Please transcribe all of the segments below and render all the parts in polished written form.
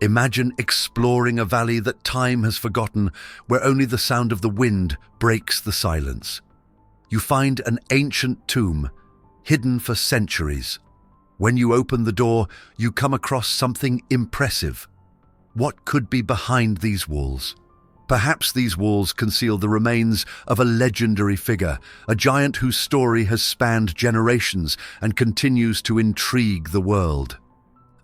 Imagine exploring a valley that time has forgotten, where only the sound of the wind breaks the silence. You find an ancient tomb, hidden for centuries. When you open the door, you come across something impressive. What could be behind these walls? Perhaps these walls conceal the remains of a legendary figure, a giant whose story has spanned generations and continues to intrigue the world.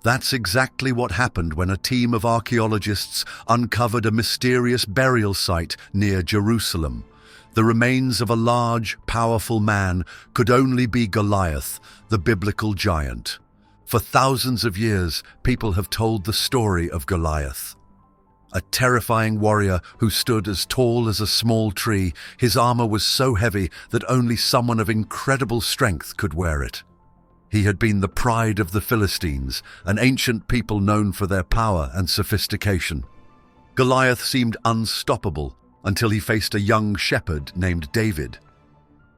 That's exactly what happened when a team of archaeologists uncovered a mysterious burial site near Jerusalem. The remains of a large, powerful man could only be Goliath, the biblical giant. For thousands of years, people have told the story of Goliath. A terrifying warrior who stood as tall as a small tree. His armor was so heavy that only someone of incredible strength could wear it. He had been the pride of the Philistines, an ancient people known for their power and sophistication. Goliath seemed unstoppable until he faced a young shepherd named David.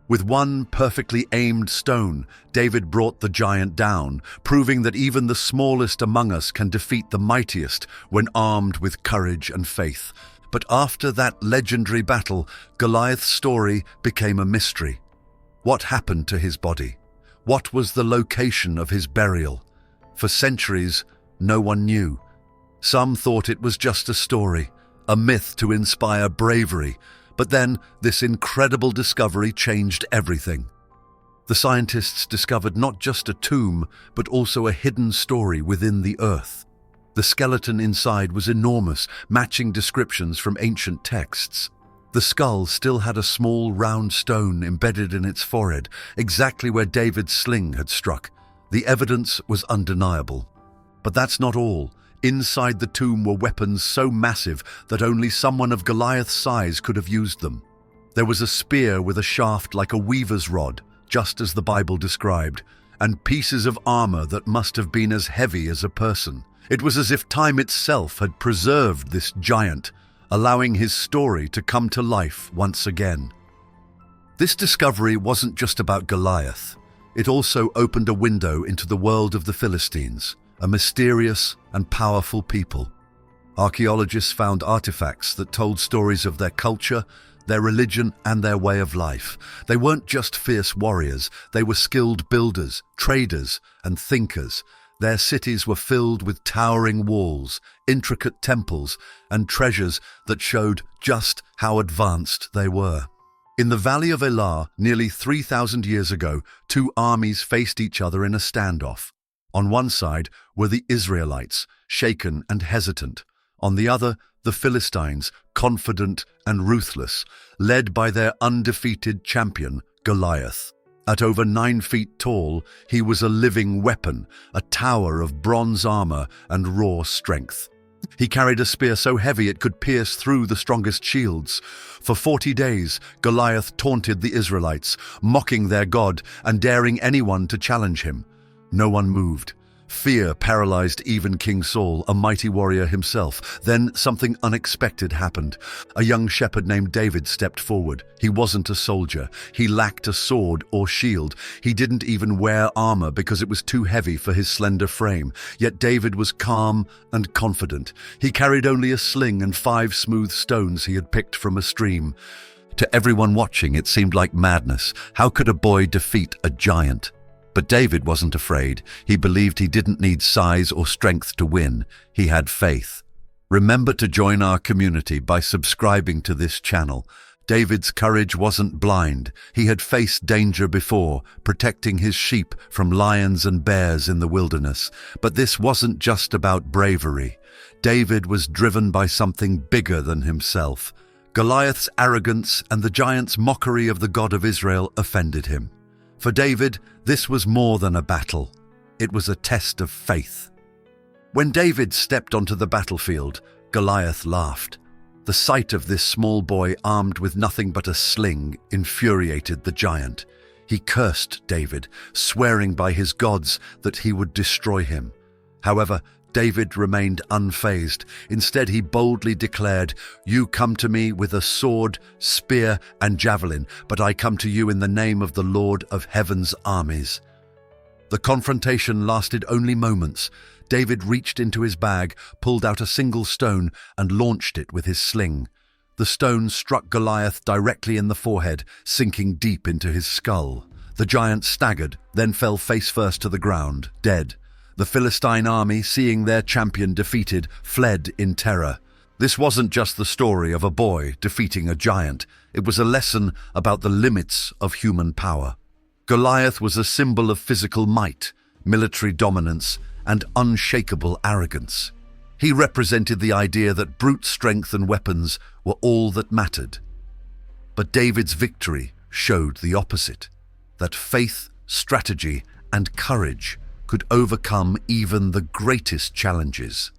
With one perfectly aimed stone, David brought the giant down, proving that even the smallest among us can defeat the mightiest when armed with courage and faith. But after that legendary battle, Goliath's story became a mystery. What happened to his body? What was the location of his burial? For centuries, no one knew. Some thought it was just a story, a myth to inspire bravery. But then, this incredible discovery changed everything. The scientists discovered not just a tomb, but also a hidden story within the earth. The skeleton inside was enormous, matching descriptions from ancient texts. The skull still had a small round stone embedded in its forehead, exactly where David's sling had struck. The evidence was undeniable. But that's not all. Inside the tomb were weapons so massive that only someone of Goliath's size could have used them. There was a spear with a shaft like a weaver's rod, just as the Bible described, and pieces of armor that must have been as heavy as a person. It was as if time itself had preserved this giant, allowing his story to come to life once again. This discovery wasn't just about Goliath. It also opened a window into the world of the Philistines, a mysterious and powerful people. Archaeologists found artifacts that told stories of their culture, their religion, and their way of life. They weren't just fierce warriors, they were skilled builders, traders, and thinkers. Their cities were filled with towering walls, intricate temples, and treasures that showed just how advanced they were. In the Valley of Elah, nearly 3,000 years ago, two armies faced each other in a standoff. On one side were the Israelites, shaken and hesitant. On the other, the Philistines, confident and ruthless, led by their undefeated champion, Goliath. At over 9 feet tall, he was a living weapon, a tower of bronze armor and raw strength. He carried a spear so heavy it could pierce through the strongest shields. For 40 days, Goliath taunted the Israelites, mocking their God and daring anyone to challenge him. No one moved. Fear paralyzed even King Saul, a mighty warrior himself. Then something unexpected happened. A young shepherd named David stepped forward. He wasn't a soldier. He lacked a sword or shield. He didn't even wear armor because it was too heavy for his slender frame. Yet David was calm and confident. He carried only a sling and 5 smooth stones he had picked from a stream. To everyone watching, it seemed like madness. How could a boy defeat a giant? But David wasn't afraid. He believed he didn't need size or strength to win. He had faith. Remember to join our community by subscribing to this channel. David's courage wasn't blind. He had faced danger before, protecting his sheep from lions and bears in the wilderness. But this wasn't just about bravery. David was driven by something bigger than himself. Goliath's arrogance and the giant's mockery of the God of Israel offended him. For David, this was more than a battle. It was a test of faith. When David stepped onto the battlefield, Goliath laughed. The sight of this small boy armed with nothing but a sling infuriated the giant. He cursed David, swearing by his gods that he would destroy him. However, David remained unfazed. Instead, he boldly declared, "You come to me with a sword, spear, and javelin, but I come to you in the name of the Lord of Heaven's armies." The confrontation lasted only moments. David reached into his bag, pulled out a single stone, and launched it with his sling. The stone struck Goliath directly in the forehead, sinking deep into his skull. The giant staggered, then fell face first to the ground, dead. The Philistine army, seeing their champion defeated, fled in terror. This wasn't just the story of a boy defeating a giant. It was a lesson about the limits of human power. Goliath was a symbol of physical might, military dominance, and unshakable arrogance. He represented the idea that brute strength and weapons were all that mattered. But David's victory showed the opposite, that faith, strategy, and courage could overcome even the greatest challenges.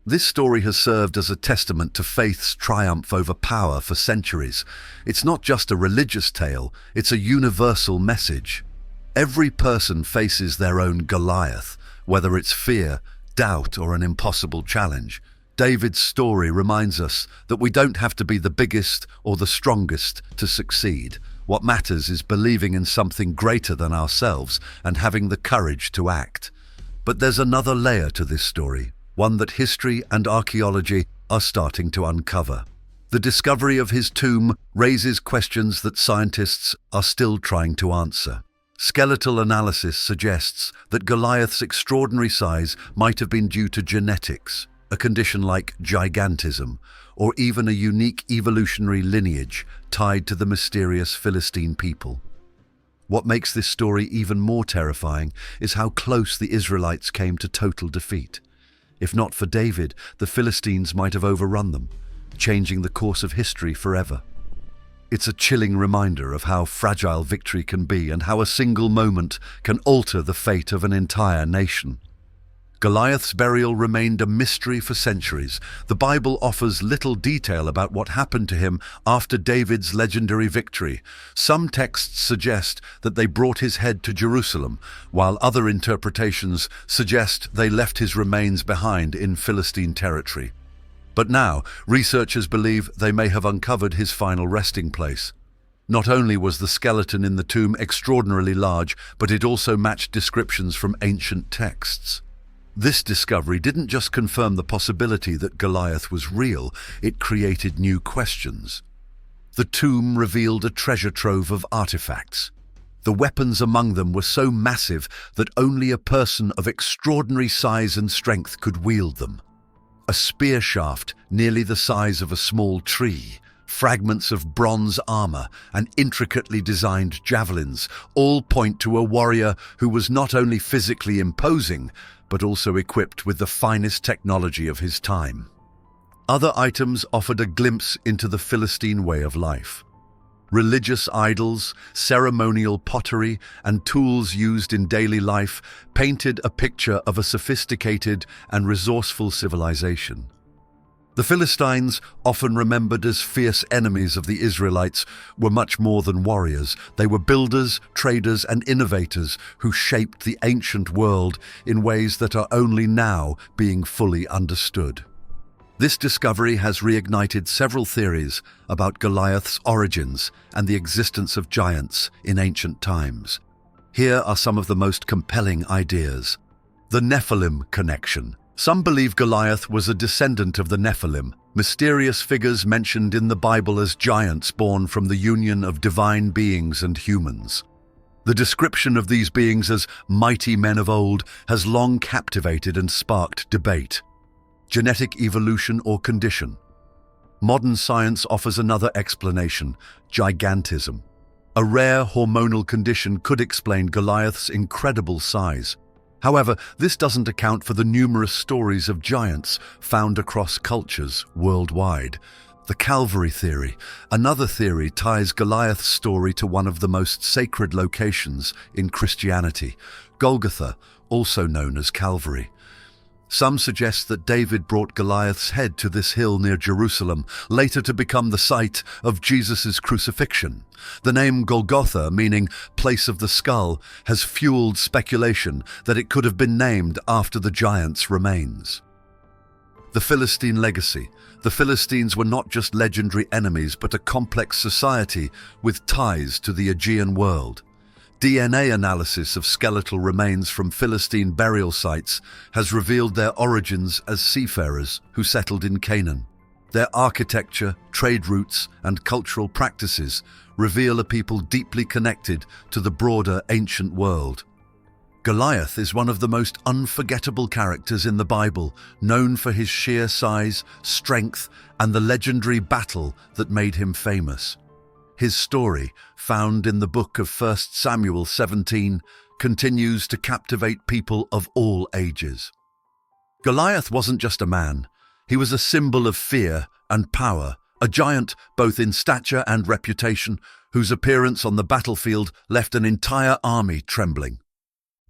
This story has served as a testament to faith's triumph over power for centuries. It's not just a religious tale, it's a universal message. Every person faces their own Goliath, whether it's fear, doubt, or an impossible challenge. David's story reminds us that we don't have to be the biggest or the strongest to succeed. What matters is believing in something greater than ourselves and having the courage to act. But there's another layer to this story, one that history and archaeology are starting to uncover. The discovery of his tomb raises questions that scientists are still trying to answer. Skeletal analysis suggests that Goliath's extraordinary size might have been due to genetics, a condition like gigantism, or even a unique evolutionary lineage tied to the mysterious Philistine people. What makes this story even more terrifying is how close the Israelites came to total defeat. If not for David, the Philistines might have overrun them, changing the course of history forever. It's a chilling reminder of how fragile victory can be and how a single moment can alter the fate of an entire nation. Goliath's burial remained a mystery for centuries. The Bible offers little detail about what happened to him after David's legendary victory. Some texts suggest that they brought his head to Jerusalem, while other interpretations suggest they left his remains behind in Philistine territory. But now, researchers believe they may have uncovered his final resting place. Not only was the skeleton in the tomb extraordinarily large, but it also matched descriptions from ancient texts. This discovery didn't just confirm the possibility that Goliath was real, it created new questions. The tomb revealed a treasure trove of artifacts. The weapons among them were so massive that only a person of extraordinary size and strength could wield them. A spear shaft nearly the size of a small tree, fragments of bronze armor, and intricately designed javelins all point to a warrior who was not only physically imposing, but also equipped with the finest technology of his time. Other items offered a glimpse into the Philistine way of life. Religious idols, ceremonial pottery, and tools used in daily life painted a picture of a sophisticated and resourceful civilization. The Philistines, often remembered as fierce enemies of the Israelites, were much more than warriors. They were builders, traders, and innovators who shaped the ancient world in ways that are only now being fully understood. This discovery has reignited several theories about Goliath's origins and the existence of giants in ancient times. Here are some of the most compelling ideas. The Nephilim connection. Some believe Goliath was a descendant of the Nephilim, mysterious figures mentioned in the Bible as giants born from the union of divine beings and humans. The description of these beings as mighty men of old has long captivated and sparked debate. Genetic evolution or condition. Modern science offers another explanation, gigantism. A rare hormonal condition could explain Goliath's incredible size. However, this doesn't account for the numerous stories of giants found across cultures worldwide. The Calvary theory. Another theory ties Goliath's story to one of the most sacred locations in Christianity, Golgotha, also known as Calvary. Some suggest that David brought Goliath's head to this hill near Jerusalem, later to become the site of Jesus' crucifixion. The name Golgotha, meaning place of the skull, has fueled speculation that it could have been named after the giant's remains. The Philistine legacy. The Philistines were not just legendary enemies, but a complex society with ties to the Aegean world. DNA analysis of skeletal remains from Philistine burial sites has revealed their origins as seafarers who settled in Canaan. Their architecture, trade routes, and cultural practices reveal a people deeply connected to the broader ancient world. Goliath is one of the most unforgettable characters in the Bible, known for his sheer size, strength, and the legendary battle that made him famous. His story, found in the book of 1 Samuel 17, continues to captivate people of all ages. Goliath wasn't just a man. He was a symbol of fear and power, a giant both in stature and reputation, whose appearance on the battlefield left an entire army trembling.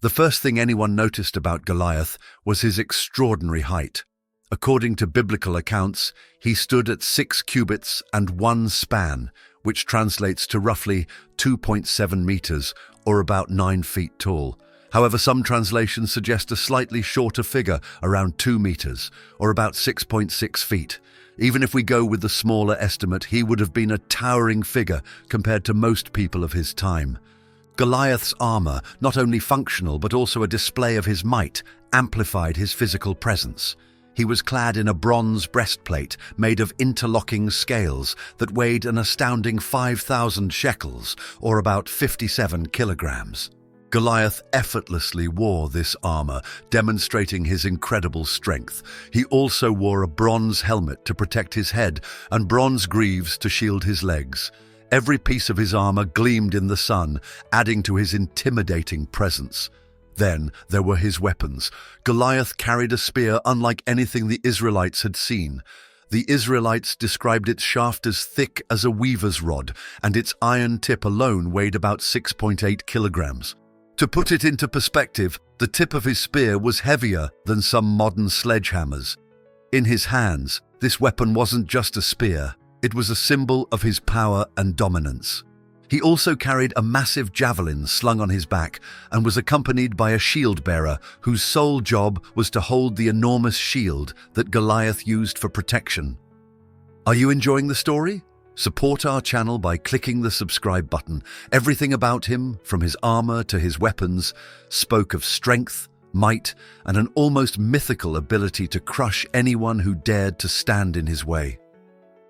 The first thing anyone noticed about Goliath was his extraordinary height. According to biblical accounts, he stood at 6 cubits and 1 span, which translates to roughly 2.7 meters, or about 9 feet tall. However, some translations suggest a slightly shorter figure, around 2 meters, or about 6.6 feet. Even if we go with the smaller estimate, he would have been a towering figure compared to most people of his time. Goliath's armor, not only functional but also a display of his might, amplified his physical presence. He was clad in a bronze breastplate made of interlocking scales that weighed an astounding 5,000 shekels, or about 57 kilograms. Goliath effortlessly wore this armor, demonstrating his incredible strength. He also wore a bronze helmet to protect his head and bronze greaves to shield his legs. Every piece of his armor gleamed in the sun, adding to his intimidating presence. Then there were his weapons. Goliath carried a spear unlike anything the Israelites had seen. The Israelites described its shaft as thick as a weaver's rod, and its iron tip alone weighed about 6.8 kilograms. To put it into perspective, the tip of his spear was heavier than some modern sledgehammers. In his hands, this weapon wasn't just a spear, it was a symbol of his power and dominance. He also carried a massive javelin slung on his back and was accompanied by a shield bearer whose sole job was to hold the enormous shield that Goliath used for protection. Are you enjoying the story? Support our channel by clicking the subscribe button. Everything about him, from his armor to his weapons, spoke of strength, might, and an almost mythical ability to crush anyone who dared to stand in his way.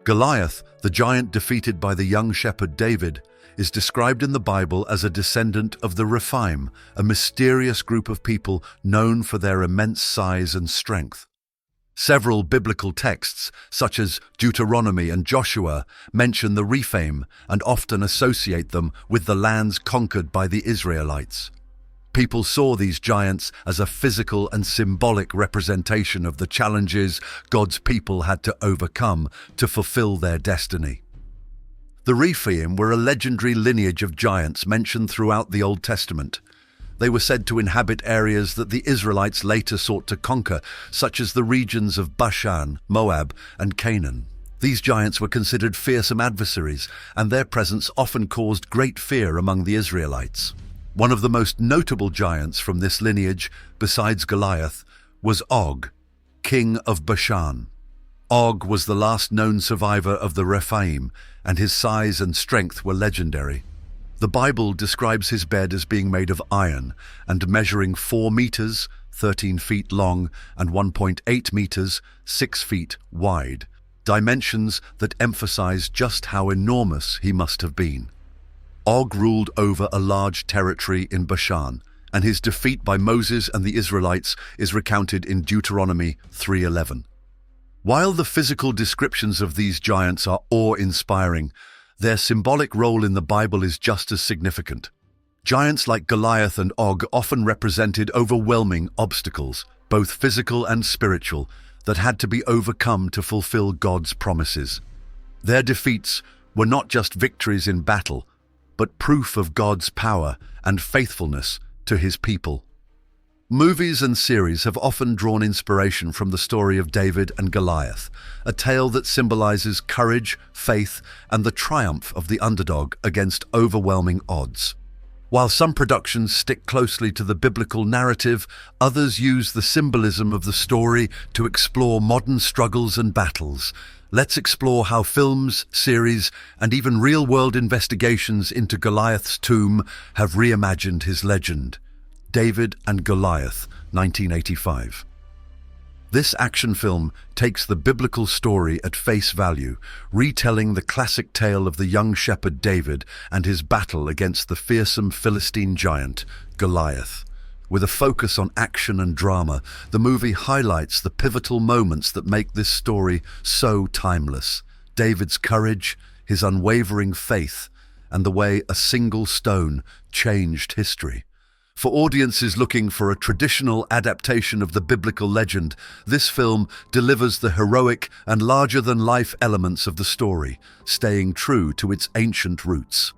Goliath, the giant defeated by the young shepherd David, is described in the Bible as a descendant of the Rephaim, a mysterious group of people known for their immense size and strength. Several biblical texts, such as Deuteronomy and Joshua, mention the Rephaim and often associate them with the lands conquered by the Israelites. People saw these giants as a physical and symbolic representation of the challenges God's people had to overcome to fulfill their destiny. The Rephaim were a legendary lineage of giants mentioned throughout the Old Testament. They were said to inhabit areas that the Israelites later sought to conquer, such as the regions of Bashan, Moab, and Canaan. These giants were considered fearsome adversaries, and their presence often caused great fear among the Israelites. One of the most notable giants from this lineage, besides Goliath, was Og, king of Bashan. Og was the last known survivor of the Rephaim, and his size and strength were legendary. The Bible describes his bed as being made of iron and measuring 4 meters, 13 feet long, and 1.8 meters, 6 feet wide, dimensions that emphasize just how enormous he must have been. Og ruled over a large territory in Bashan, and his defeat by Moses and the Israelites is recounted in Deuteronomy 3:11. While the physical descriptions of these giants are awe-inspiring, their symbolic role in the Bible is just as significant. Giants like Goliath and Og often represented overwhelming obstacles, both physical and spiritual, that had to be overcome to fulfill God's promises. Their defeats were not just victories in battle, but proof of God's power and faithfulness to his people. Movies and series have often drawn inspiration from the story of David and Goliath, a tale that symbolizes courage, faith, and the triumph of the underdog against overwhelming odds. While some productions stick closely to the biblical narrative, others use the symbolism of the story to explore modern struggles and battles. Let's explore how films, series, and even real-world investigations into Goliath's tomb have reimagined his legend. David and Goliath, 1985. This action film takes the biblical story at face value, retelling the classic tale of the young shepherd David and his battle against the fearsome Philistine giant, Goliath. With a focus on action and drama, the movie highlights the pivotal moments that make this story so timeless. David's courage, his unwavering faith, and the way a single stone changed history. For audiences looking for a traditional adaptation of the biblical legend, this film delivers the heroic and larger-than-life elements of the story, staying true to its ancient roots.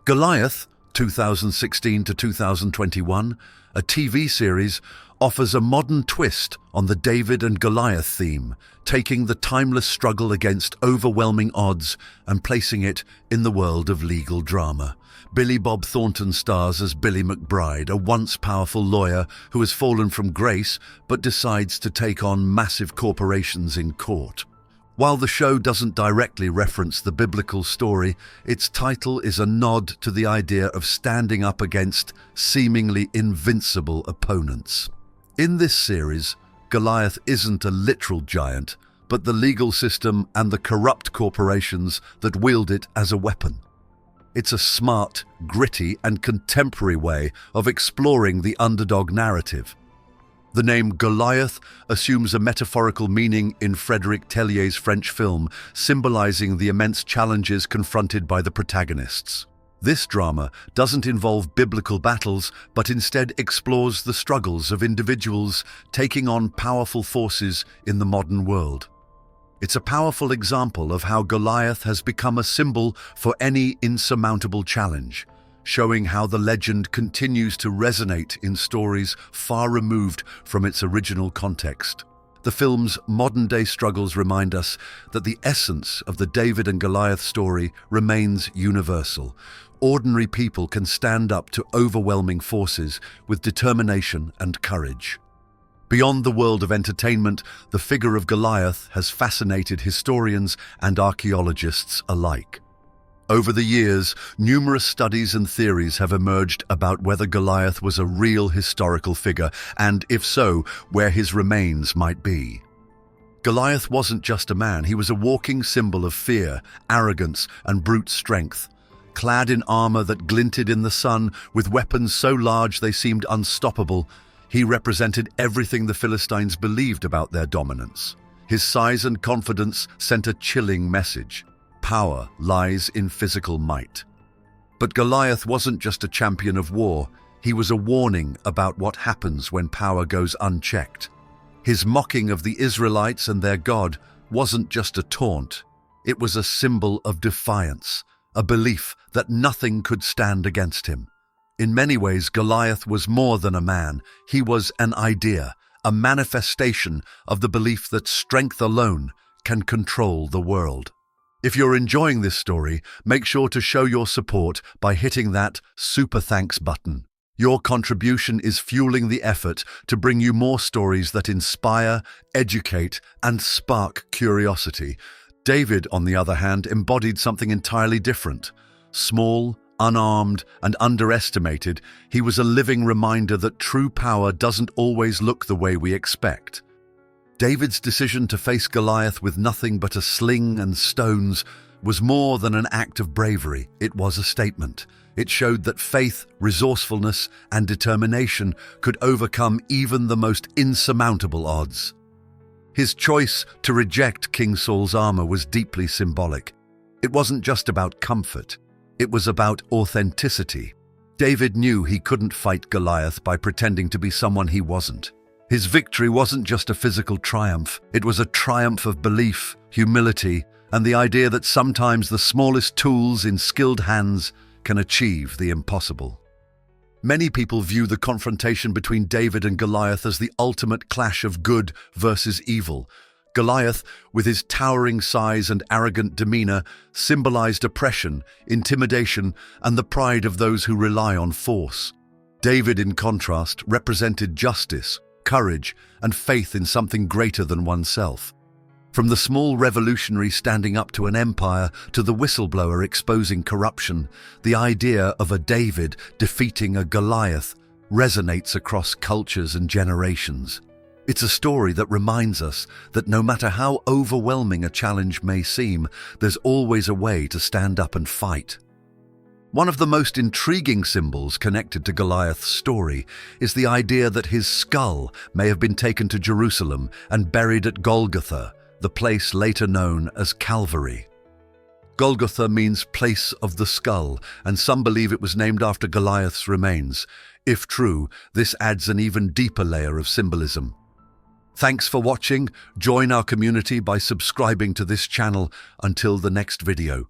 Goliath, 2016 to 2021, a TV series, offers a modern twist on the David and Goliath theme, taking the timeless struggle against overwhelming odds and placing it in the world of legal drama. Billy Bob Thornton stars as Billy McBride, a once powerful lawyer who has fallen from grace but decides to take on massive corporations in court. While the show doesn't directly reference the biblical story, its title is a nod to the idea of standing up against seemingly invincible opponents. In this series, Goliath isn't a literal giant, but the legal system and the corrupt corporations that wield it as a weapon. It's a smart, gritty, and contemporary way of exploring the underdog narrative. The name Goliath assumes a metaphorical meaning in Frédéric Tellier's French film, symbolizing the immense challenges confronted by the protagonists. This drama doesn't involve biblical battles, but instead explores the struggles of individuals taking on powerful forces in the modern world. It's a powerful example of how Goliath has become a symbol for any insurmountable challenge, showing how the legend continues to resonate in stories far removed from its original context. The film's modern-day struggles remind us that the essence of the David and Goliath story remains universal. Ordinary people can stand up to overwhelming forces with determination and courage. Beyond the world of entertainment, the figure of Goliath has fascinated historians and archaeologists alike. Over the years, numerous studies and theories have emerged about whether Goliath was a real historical figure, and if so, where his remains might be. Goliath wasn't just a man, he was a walking symbol of fear, arrogance, and brute strength. Clad in armor that glinted in the sun, with weapons so large they seemed unstoppable, he represented everything the Philistines believed about their dominance. His size and confidence sent a chilling message. Power lies in physical might. But Goliath wasn't just a champion of war, he was a warning about what happens when power goes unchecked. His mocking of the Israelites and their God wasn't just a taunt, it was a symbol of defiance, a belief that nothing could stand against him. In many ways, Goliath was more than a man. He was an idea, a manifestation of the belief that strength alone can control the world. If you're enjoying this story, make sure to show your support by hitting that super thanks button. Your contribution is fueling the effort to bring you more stories that inspire, educate, and spark curiosity. David, on the other hand, embodied something entirely different. Small, unarmed, and underestimated, he was a living reminder that true power doesn't always look the way we expect. David's decision to face Goliath with nothing but a sling and stones was more than an act of bravery, it was a statement. It showed that faith, resourcefulness, and determination could overcome even the most insurmountable odds. His choice to reject King Saul's armor was deeply symbolic. It wasn't just about comfort. It was about authenticity. David knew he couldn't fight Goliath by pretending to be someone he wasn't. His victory wasn't just a physical triumph, it was a triumph of belief, humility, and the idea that sometimes the smallest tools in skilled hands can achieve the impossible. Many people view the confrontation between David and Goliath as the ultimate clash of good versus evil. Goliath, with his towering size and arrogant demeanor, symbolized oppression, intimidation, and the pride of those who rely on force. David, in contrast, represented justice, courage, and faith in something greater than oneself. From the small revolutionary standing up to an empire to the whistleblower exposing corruption, the idea of a David defeating a Goliath resonates across cultures and generations. It's a story that reminds us that no matter how overwhelming a challenge may seem, there's always a way to stand up and fight. One of the most intriguing symbols connected to Goliath's story is the idea that his skull may have been taken to Jerusalem and buried at Golgotha, the place later known as Calvary. Golgotha means place of the skull, and some believe it was named after Goliath's remains. If true, this adds an even deeper layer of symbolism. Thanks for watching. Join our community by subscribing to this channel. Until the next video.